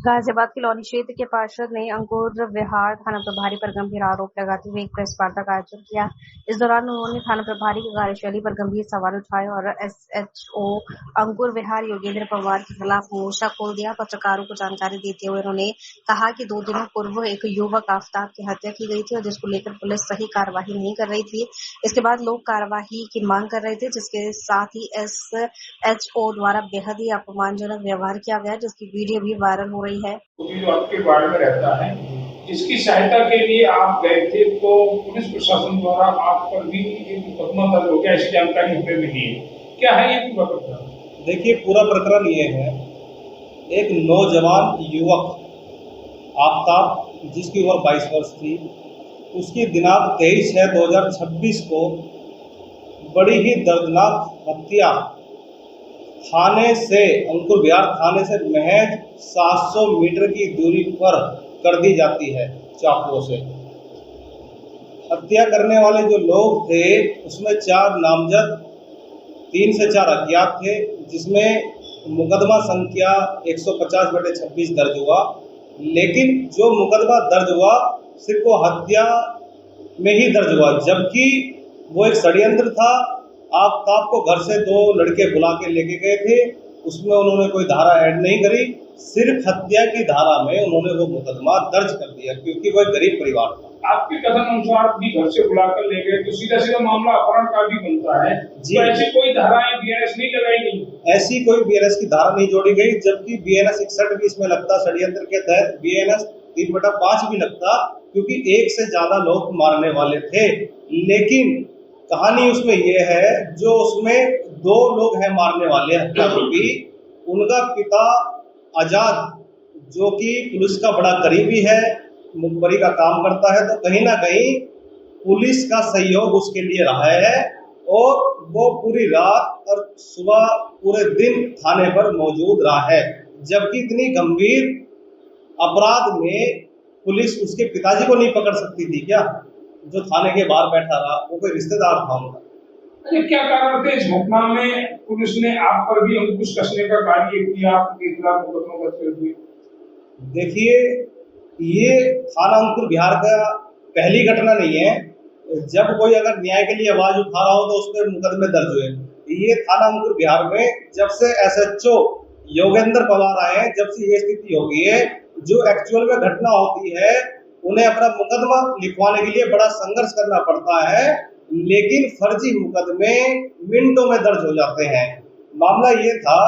गाजियाबाद के लौनी क्षेत्र के पार्षद ने अंकुर विहार थाना प्रभारी पर गंभीर आरोप लगाते हुए एक प्रेस वार्ता का आयोजन किया। इस दौरान उन्होंने थाना प्रभारी की कार्यशैली पर गंभीर सवाल उठाए और एसएचओ अंकुर विहार योगेंद्र पवार के खिलाफ मोर्चा खोल दिया। पत्रकारों को जानकारी देते हुए उन्होंने कहा कि 2 दिनों पूर्व एक युवक आफताब की हत्या की गई थी और जिसको लेकर पुलिस सही कार्यवाही नहीं कर रही थी। इसके बाद लोग कार्यवाही की मांग कर रहे थे, जिसके साथ ही एसएचओ द्वारा बेहद ही अपमानजनक व्यवहार किया गया, जिसकी वीडियो भी वायरल हो रही है। जो आपके वार्ड में रहता है, जिसकी सहायता के लिए आप गए थे, तो पुलिस प्रशासन द्वारा आप पर भी एक मुकदमा दर्ज हो गया, ऐसी जानकारी हमें मिली है। क्या है ये पूरा प्रकरण? देखिए, पूरा प्रकरण ये है, एक नौजवान युवक आफताब जिसकी उम्र 22 वर्ष थी, उसकी दिनांक 23/6/2026 को बड़ी ही दर्दनाक हत्या थाने से अंकुर विहार थाने से महज 700 मीटर की दूरी पर कर दी जाती है चाकुओं से। हत्या करने वाले जो लोग थे उसमें 4 नामजद 3 से 4 अज्ञात थे, जिसमें मुकदमा संख्या 150/26 दर्ज हुआ। लेकिन जो मुकदमा दर्ज हुआ सिर्फ वो हत्या में ही दर्ज हुआ, जबकि वो एक षड्यंत्र था। आफताब को घर से 2 लड़के बुला के लेके गए थे, उसमें उन्होंने कोई धारा ऐड नहीं करी, सिर्फ हत्या की धारा में उन्होंने वो मुकदमा दर्ज कर दिया, क्योंकि वो एक गरीब परिवार था। आपके कथन अनुसार भी घर से बुलाकर ले गए, तो सीधा सीधा मामला अपहरण का भी बनता है जी। तो ऐसी कोई धाराएं बीएनएस नहीं लगाई गई? ऐसी कोई बीएनएस की धारा नहीं जोड़ी गई, जबकि बीएनएस 61 भी इसमें लगता, षड्यंत्र के तहत बीएनएस 3/5 भी लगता, क्योंकि 1 से ज्यादा लोग मारने वाले थे। लेकिन कहानी उसमें यह है, जो उसमें 2 लोग हैं मारने वाले आरोपी, उनका पिता आजाद, जो कि पुलिस का बड़ा करीबी है, मुखबरी का काम करता है, तो कहीं ना कहीं पुलिस का सहयोग उसके लिए रहा है और वो पूरी रात और सुबह पूरे दिन थाने पर मौजूद रहा है। जबकि इतनी गंभीर अपराध में पुलिस उसके पिताजी को नहीं पकड़ सकती थी क्या, जो थाने के बाहर बैठा रहा? वो कोई रिश्तेदार था उनका। अरे क्या कारण थे इस घटना में पुलिस ने आप पर भी अंकुश कसने का कार्य किया, आपके खिलाफ मुकदमा दर्ज कर दिया? देखिए, ये थाना अंकुर विहार का पहली घटना नहीं है। जब कोई अगर न्याय के लिए आवाज उठा रहा हो तो उस पर मुकदमे दर्ज हुए। ये थाना अंकुर विहार में जब से एसएचओ योगेंद्र पवार आए हैं, जब से ये स्थिति हो गई है। जो एक्चुअल में घटना होती है, उन्हें अपना मुकदमा लिखवाने के लिए बड़ा संघर्ष करना पड़ता है, लेकिन फर्जी मुकदमे मिनटों में दर्ज हो जाते हैं। मामला ये था,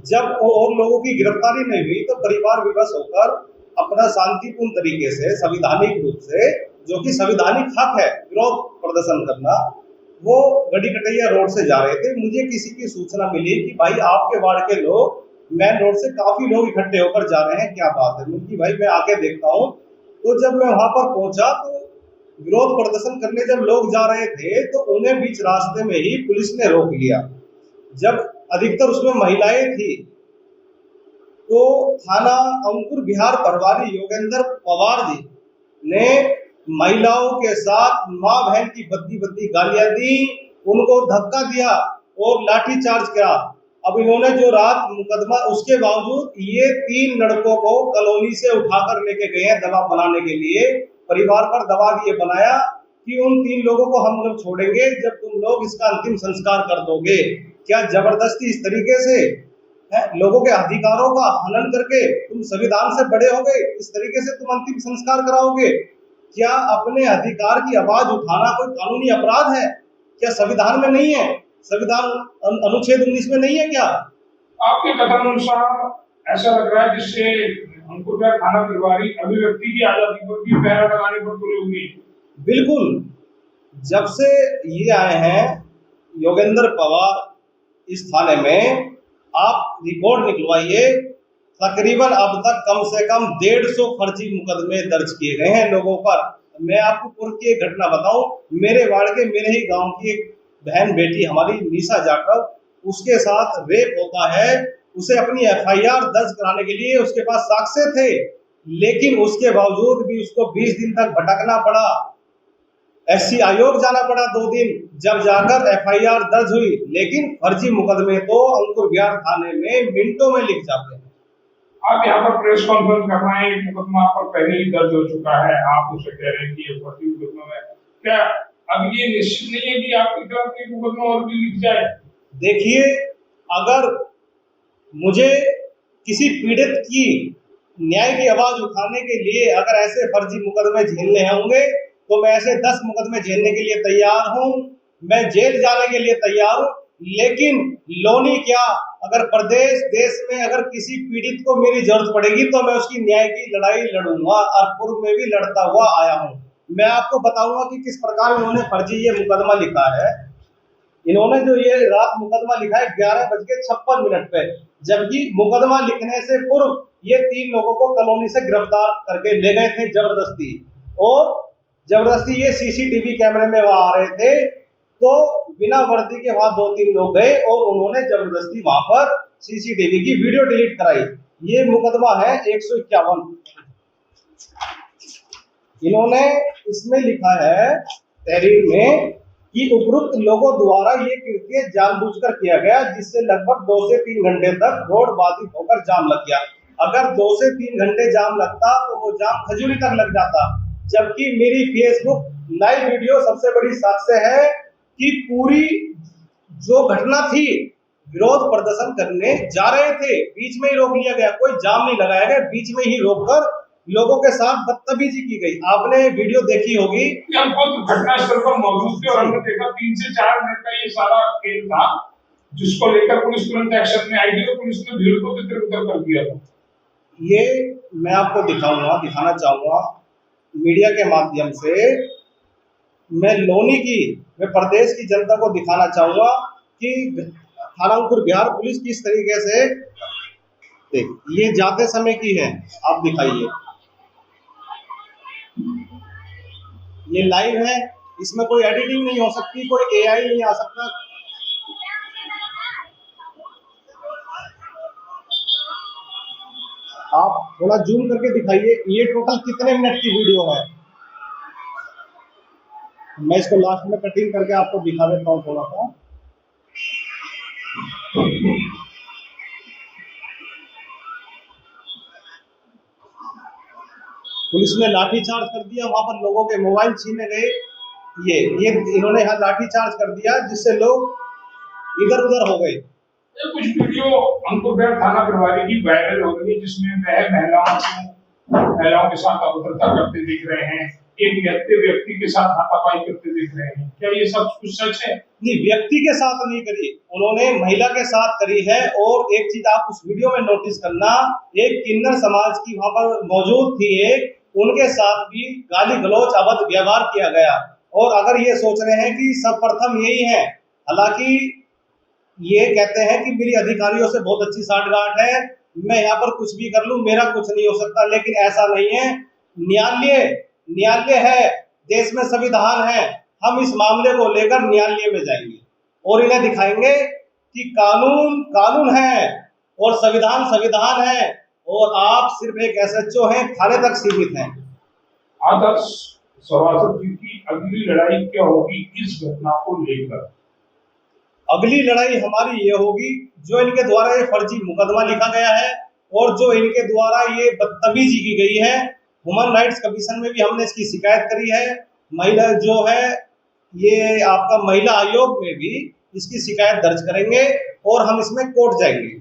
जब और लोगों की गिरफ्तारी नहीं हुई तो परिवार विवश होकर अपना शांतिपूर्ण तरीके से, संवैधानिक रूप से, जो कि संवैधानिक हक है विरोध प्रदर्शन करना, वो गड़ी कटैया रोड से जा रहे थे। मुझे किसी की सूचना मिली कि भाई आपके वार्ड के लोग मेन रोड से काफी लोग इकट्ठे होकर जा रहे हैं, क्या बात है? मुझे भाई मैं आके देखता हूँ। तो जब मैं वहां पर पहुंचा तो विरोध प्रदर्शन करने जब लोग जा रहे थे तो उन्हें बीच रास्ते में ही पुलिस ने रोक लिया। जब अधिकतर उसमें महिलाएं थी, तो थाना अंकुर विहार प्रभारी योगेंद्र पवार जी ने महिलाओं के साथ माँ बहन की बद्दी गालियां दी, उनको धक्का दिया और लाठीचार्ज किया। अब इन्होंने जो रात मुकदमा, उसके बावजूद ये 3 लड़कों को कॉलोनी से उठाकर लेके गए हैं दबाव बनाने के लिए। परिवार पर दबाव ये बनाया कि उन 3 लोगों को हम लोग छोड़ेंगे जब तुम लोग इसका अंतिम संस्कार कर दोगे। क्या जबरदस्ती इस तरीके से लोगों के अधिकारों का हनन करके तुम संविधान से बड़े हो गए, इस तरीके से तुम अंतिम संस्कार कराओगे? क्या अपने अधिकार की आवाज उठाना कोई कानूनी अपराध है? क्या संविधान में नहीं है? संविधान अनुच्छेद 19 में नहीं है क्या? आपके कथन अनुसार ऐसा लग रहा है जिससे अंकुर विहार थाना प्रभारी अभिव्यक्ति की आजादी पर भी पहरा लगाने पर तुले हुए। बिल्कुल, जब से ये आए हैं योगेंद्र पवार इस थाने में, आप रिकॉर्ड निकलवाइए, तकरीबन अब तक कम से कम 150 फर्जी मुकदमे दर्ज किए गए हैं लोगों पर। मैं आपको पूर्व की एक घटना बताऊं, मेरे वार्ड के, मेरे ही गांव की एक बहन बेटी हमारी निशा जाटव, उसके साथ रेप होता है। उसे अपनी एफआईआर दर्ज कराने के लिए उसके पास साक्ष्य थे, लेकिन उसके बावजूद भी उसको 20 दिन तक भटकना पड़ा। एससी आयोग जाना पड़ा 2 दिन, जब जाकर एफआईआर दर्ज हुई। लेकिन फर्जी मुकदमे तो अंकुर विहार थाने में मिनटों में लिख जाते हैं। आप यहाँ पर प्रेस कॉन्फ्रेंस कर रहे हैं, एक मुकदमा आप पर पहले ही दर्ज हो चुका है, आप उसे कह रहे हैं कि ये फर्जी मुकदमा है, क्या अब ये निश्चित नहीं है कि आपकी तरफ एक मुकदमा और भी लिख जाए? देखिए, अगर मुझे किसी पीड़ित की न्याय की आवाज उठाने के लिए अगर ऐसे फर्जी मुकदमे झेलने होंगे तो मैं ऐसे 10 मुकदमे झेलने के लिए तैयार हूं, मैं जेल जाने के लिए तैयार हूं। लेकिन लोनी क्या, अगर प्रदेश देश में अगर किसी पीड़ित को मेरी जरूरत पड़ेगी तो मैं उसकी न्याय की लड़ाई लड़ूंगा, और पूर्व में भी लड़ता हुआ आया हूं। मैं आपको बताऊंगा कि किस प्रकार इन्होंने फर्जी ये मुकदमा लिखा है। इन्होंने जो ये रात मुकदमा लिखा है 11:56 पे, जबकि मुकदमा लिखने से पूर्व ये 3 लोगों को कॉलोनी से गिरफ्तार करके ले गए थे जबरदस्ती, और जबरदस्ती ये सीसीटीवी कैमरे में वहां आ रहे थे, तो बिना वर्दी के वहां 2-3 लोग गए और उन्होंने जबरदस्ती वहां पर सीसीटीवी की वीडियो डिलीट कराई। ये मुकदमा है 151। इन्होंने इसमें लिखा है तहरीर में कि उपरोक्त लोगों द्वारा ये कृत्य जानबूझकर किया गया, जिससे लगभग 2 से 3 घंटे तक रोड बाधित होकर जाम लग गया। अगर 2 से 3 घंटे जाम लगता तो वो जाम खजूरी तक लग जाता, जबकि मेरी फेसबुक लाइव वीडियो सबसे बड़ी साक्ष्य है कि पूरी जो घटना थी, विरोध प्रदर्शन करने जा रहे थे, बीच में ही रोक लिया गया, कोई जाम नहीं लगाया गया, बीच में ही रोककर लोगों के साथ बदतमीजी की गई। आपने वीडियो देखी होगी। हम खुद घटनास्थल पर मौजूद थे और हमने देखा 3 से 4 मिनट का ये सारा खेल था, जिसको लेकर पुलिस तुरंत एक्शन में आई थी और पुलिस ने भीड़ को तितर-बितर कर दिया था। ये मैं आपको दिखाना चाहूंगा मीडिया के माध्यम से। मैं प्रदेश की जनता को दिखाना चाहूंगा कि थाना अंकुर विहार पुलिस किस तरीके से, ये जाते समय की है, आप दिखाइए, ये लाइव है, इसमें कोई एडिटिंग नहीं हो सकती, कोई एआई नहीं आ सकता। आप थोड़ा जूम करके दिखाइए, ये टोटल कितने मिनट की वीडियो है। मैं इसको लास्ट में कटिंग करके आपको दिखा देता हूँ थोड़ा सा। पुलिस ने लाठीचार्ज कर दिया, वहां पर लोगों के मोबाइल छीने गए। ये इन्होंने यहाँ लाठीचार्ज कर दिया, जिससे लोग इधर उधर हो गए। कुछ वीडियो अंकुर विहार थाना प्रभारी की वायरल हो रही है, जिसमें वह महिलाओं के साथ अभद्रता करते दिख रहे हैं, एक व्यक्ति के साथ हाथापाई करते दिख रहे हैं। क्या ये सब कुछ सच है? नहीं, व्यक्ति के साथ नहीं करी, उन्होंने महिला के साथ करी है। और एक चीज आप उस वीडियो में नोटिस करना, एक किन्नर समाज की वहां पर मौजूद थी, उनके साथ भी गाली गलौच अभद्र व्यवहार किया गया। और अगर ये सोच रहे हैं कि सर्वप्रथम यही है, हालांकि ये कहते हैं कि मेरी अधिकारियों से बहुत अच्छी साठगांठ है, मैं यहाँ पर कुछ भी कर लूं, मेरा कुछ नहीं हो सकता, लेकिन ऐसा नहीं है। न्यायालय है, देश में संविधान है, हम इस मामले को लेकर न्यायालय में जाएंगे और इन्हें दिखाएंगे कि कानून है और संविधान है, और आप सिर्फ एक एसएचओ हैं, थाने तक सीमित हैं। आदर्श सभासद जी की अगली लड़ाई क्या होगी इस घटना को लेकर? अगली लड़ाई हमारी ये होगी, जो इनके द्वारा ये फर्जी मुकदमा लिखा गया है और जो इनके द्वारा ये बदतमीजी की गई है, ह्यूमन राइट्स कमीशन में भी हमने इसकी शिकायत करी है। महिला जो है, ये आपका महिला आयोग में भी इसकी शिकायत दर्ज करेंगे और हम इसमें कोर्ट जाएंगे।